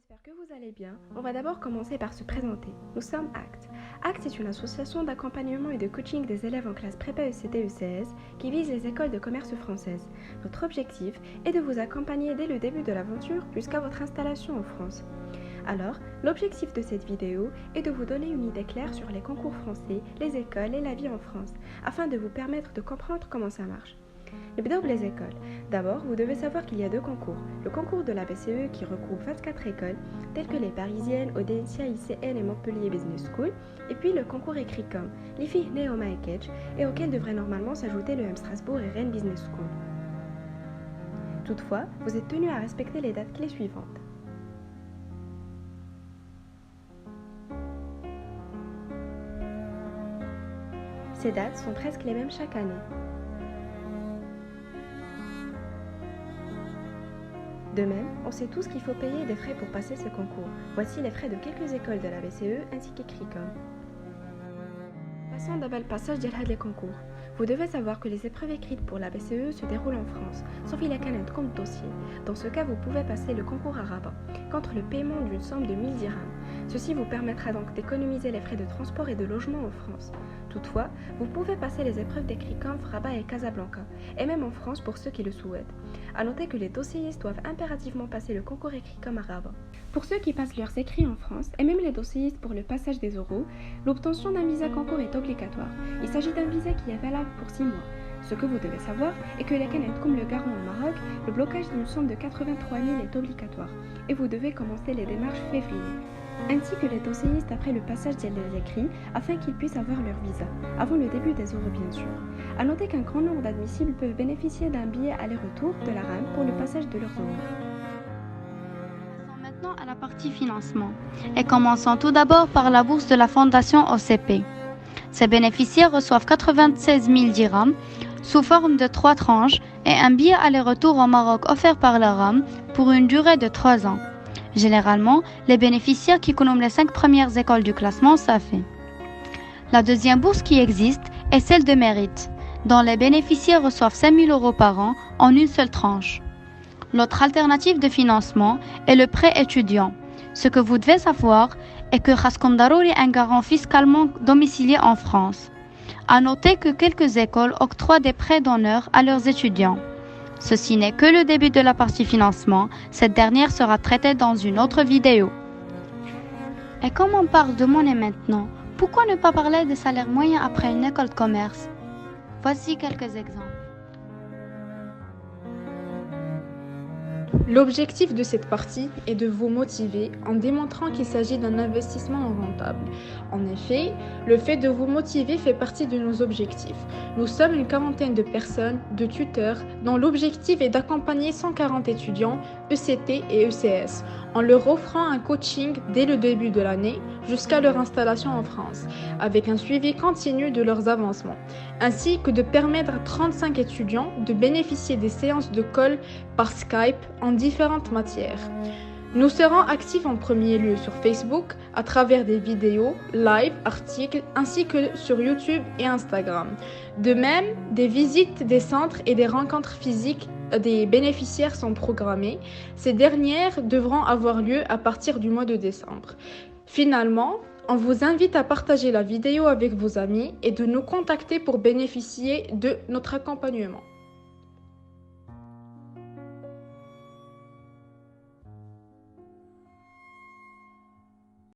J'espère que vous allez bien. On va d'abord commencer par se présenter. Nous sommes ACT. ACT est une association d'accompagnement et de coaching des élèves en classe prépa ECT-ECS qui vise les écoles de commerce françaises. Notre objectif est de vous accompagner dès le début de l'aventure jusqu'à votre installation en France. Alors, l'objectif de cette vidéo est de vous donner une idée claire sur les concours français, les écoles et la vie en France, afin de vous permettre de comprendre comment ça marche. نبدأ les écoles. D'abord, vous devez savoir qu'il y a deux concours. Le concours de la BCE qui regroupe 24 écoles, telles que les Parisiennes, Audencia, ICN et Montpellier Business School, et puis le concours Écricom, l'IFI Neoma et Ketch, et auquel devrait normalement s'ajouter le M Strasbourg et Rennes Business School. Toutefois, vous êtes tenu à respecter les dates clés suivantes. Ces dates sont presque les mêmes chaque année. De même, on sait tous qu'il faut payer des frais pour passer ce concours. Voici les frais de quelques écoles de la BCE ainsi qu'Écricom. Passons d'abord le passage des concours. Vous devez savoir que les épreuves écrites pour la BCE se déroulent en France, sauf il y a qu'un compte dossier. Dans ce cas, vous pouvez passer le concours à Rabat, contre le paiement d'une somme de 1000 dirhams. Ceci vous permettra donc d'économiser les frais de transport et de logement en France. Toutefois, vous pouvez passer les épreuves d'Écricom, Rabat et Casablanca, et même en France pour ceux qui le souhaitent. A noter que les dossiers doivent impérativement passer le concours Écricom à Rabat. Pour ceux qui passent leurs écrits en France, et même les dossiers pour le passage des oraux, l'obtention d'un visa concours est obligatoire. Il s'agit d'un visa qui est valable pour 6 mois. Ce que vous devez savoir est que les canettes comme le garant au Maroc, le blocage d'une somme de 83 000 est obligatoire, et vous devez commencer les démarches février. Ainsi que les dossiers après le passage des écrits afin qu'ils puissent avoir leur visa, avant le début des oraux bien sûr. A noter qu'un grand nombre d'admissibles peuvent bénéficier d'un billet aller-retour de la RAM pour le passage de leurs oraux. Passons maintenant à la partie financement et commençons tout d'abord par la bourse de la Fondation OCP. Ces bénéficiaires reçoivent 96 000 dirhams sous forme de 3 tranches et un billet aller-retour au Maroc offert par la RAM pour une durée de 3 ans. Généralement, les bénéficiaires qui connaissent les 5 premières écoles du classement savent. La deuxième bourse qui existe est celle de mérite, dont les bénéficiaires reçoivent 5 000 € par an en une seule tranche. L'autre alternative de financement est le prêt étudiant. Ce que vous devez savoir est que Khaskom Darouri est un garant fiscalement domicilié en France. À noter que quelques écoles octroient des prêts d'honneur à leurs étudiants. Ceci n'est que le début de la partie financement, cette dernière sera traitée dans une autre vidéo. Et comme on parle de monnaie maintenant, pourquoi ne pas parler des salaires moyens après une école de commerce? Voici quelques exemples. L'objectif de cette partie est de vous motiver en démontrant qu'il s'agit d'un investissement rentable. En effet, le fait de vous motiver fait partie de nos objectifs. Nous sommes une quarantaine de personnes, de tuteurs, dont l'objectif est d'accompagner 140 étudiants ECT et ECS, en leur offrant un coaching dès le début de l'année jusqu'à leur installation en France, avec un suivi continu de leurs avancements, ainsi que de permettre à 35 étudiants de bénéficier des séances de call par Skype en différentes matières. Nous serons actifs en premier lieu sur Facebook à travers des vidéos, live, articles, ainsi que sur YouTube et Instagram. De même, des visites des centres et des rencontres physiques des bénéficiaires sont programmées. Ces dernières devront avoir lieu à partir du mois de décembre. Finalement, on vous invite à partager la vidéo avec vos amis et de nous contacter pour bénéficier de notre accompagnement.